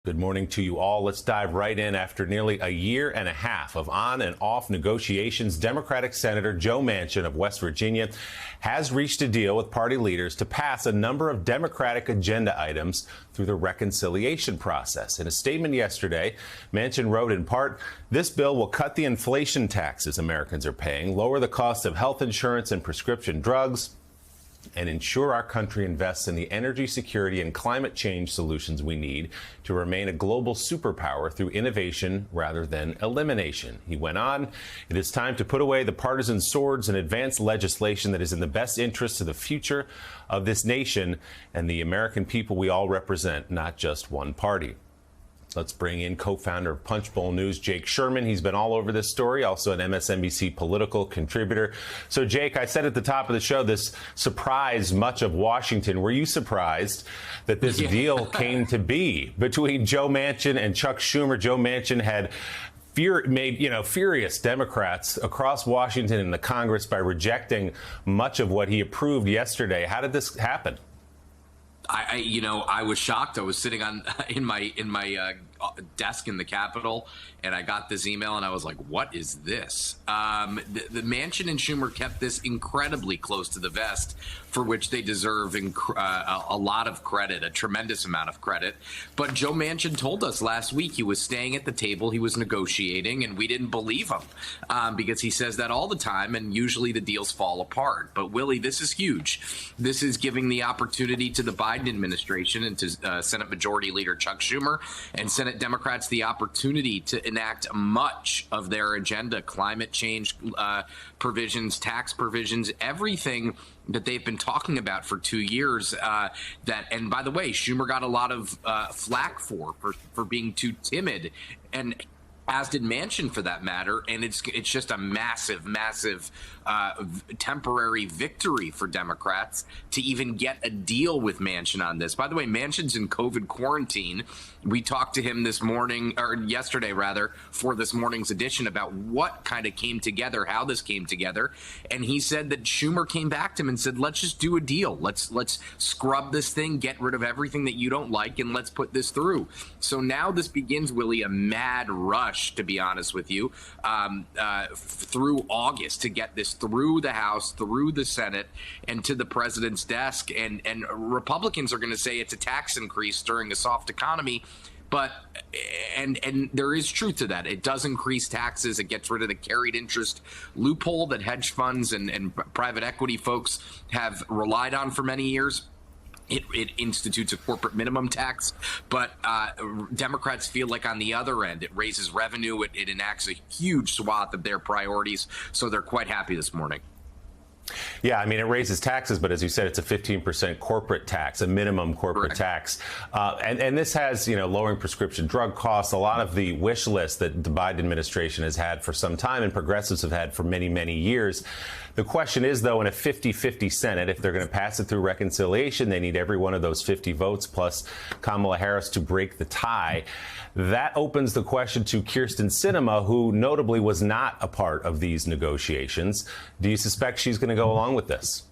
Good morning to you all. Let's dive right in. After nearly a year and a half of on and off negotiations, Democratic Senator Joe Manchin of West Virginia has reached a deal with party leaders to pass a number of Democratic agenda items through the reconciliation process. In a statement yesterday, Manchin wrote in part, "This bill will cut the inflation taxes Americans are paying, lower the cost of health insurance and prescription drugs, and ensure our country invests in the energy security and climate change solutions we need to remain a global superpower through innovation rather than elimination." He went on, "It is time to put away the partisan swords and advance legislation that is in the best interest of the future of this nation and the American people we all represent, not just one party." Let's bring in co-founder of Punchbowl News, Jake Sherman. He's been all over this story, also an MSNBC political contributor. So, Jake, I said at the top of the show, this surprised much of Washington. Were you surprised that this deal came to be between Joe Manchin and Chuck Schumer? Joe Manchin had made furious Democrats across Washington and the Congress by rejecting much of what he approved yesterday. How did this happen? I was shocked. I was sitting in my desk in the Capitol, and I got this email, and I was like, "What is this?" The Manchin and Schumer kept this incredibly close to the vest, for which they deserve a lot of credit, a tremendous amount of credit. But Joe Manchin told us last week he was staying at the table, he was negotiating, and we didn't believe him because he says that all the time, and usually the deals fall apart. But Willie, this is huge. This is giving the opportunity to the Biden administration and to Senate Majority Leader Chuck Schumer and Senate Democrats the opportunity to enact much of their agenda, climate change provisions, tax provisions, everything that they've been talking about for 2 years. And by the way, Schumer got a lot of flack for being too timid, and as did Manchin for that matter. And it's just a massive temporary victory for Democrats to even get a deal with Manchin on this. By the way, Manchin's in COVID quarantine. We talked to him this morning, or yesterday rather, for this morning's edition about what kind of came together, how this came together. And he said that Schumer came back to him and said, "Let's just do a deal. Let's scrub this thing, get rid of everything that you don't like, and let's put this through." So now this begins, Willie, a mad rush, to be honest with you, through August to get this through the House, through the Senate, and to the president's desk. And Republicans are going to say it's a tax increase during a soft economy. But and there is truth to that. It does increase taxes. It gets rid of the carried interest loophole that hedge funds and private equity folks have relied on for many years. It institutes a corporate minimum tax, but Democrats feel like on the other end, it raises revenue. It enacts a huge swath of their priorities. So they're quite happy this morning. Yeah, I mean, it raises taxes, but as you said, it's a 15% corporate tax, a minimum corporate tax. And this has, lowering prescription drug costs, a lot of the wish list that the Biden administration has had for some time and progressives have had for many, many years. The question is, though, in a 50-50 Senate, if they're going to pass it through reconciliation, they need every one of those 50 votes plus Kamala Harris to break the tie. That opens the question to Kyrsten Sinema, who notably was not a part of these negotiations. Do you suspect she's going to go along with this?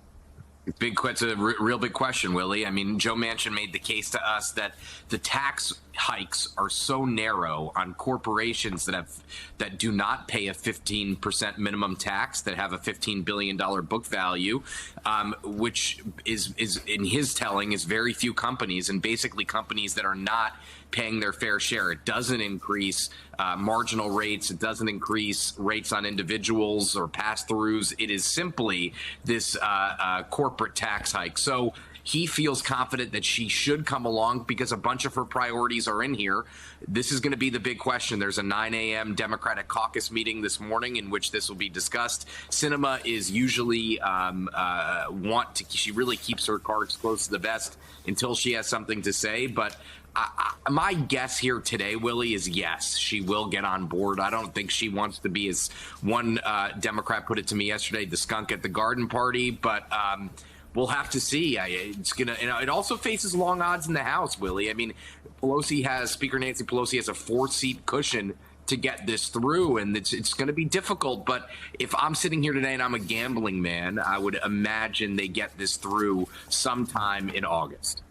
It's a real big question, Willie. I mean, Joe Manchin made the case to us that the tax hikes are so narrow on corporations that do not pay a 15% minimum tax, that have a $15 billion book value, which is in his telling is very few companies, and basically companies that are not paying their fair share. It doesn't increase marginal rates. It doesn't increase rates on individuals or pass-throughs. It is simply this corporate tax hike. So he feels confident that she should come along because a bunch of her priorities are in here. This is going to be the big question. There's a 9 a.m. Democratic caucus meeting this morning in which this will be discussed. Sinema is usually she really keeps her cards close to the vest until she has something to say. But my guess here today, Willie, is yes, she will get on board. I don't think she wants to be, as one Democrat put it to me yesterday, the skunk at the garden party. But we'll have to see. It also faces long odds in the House, Willie. I mean, Speaker Nancy Pelosi has a 4-seat cushion to get this through, and it's going to be difficult. But if I'm sitting here today and I'm a gambling man, I would imagine they get this through sometime in August.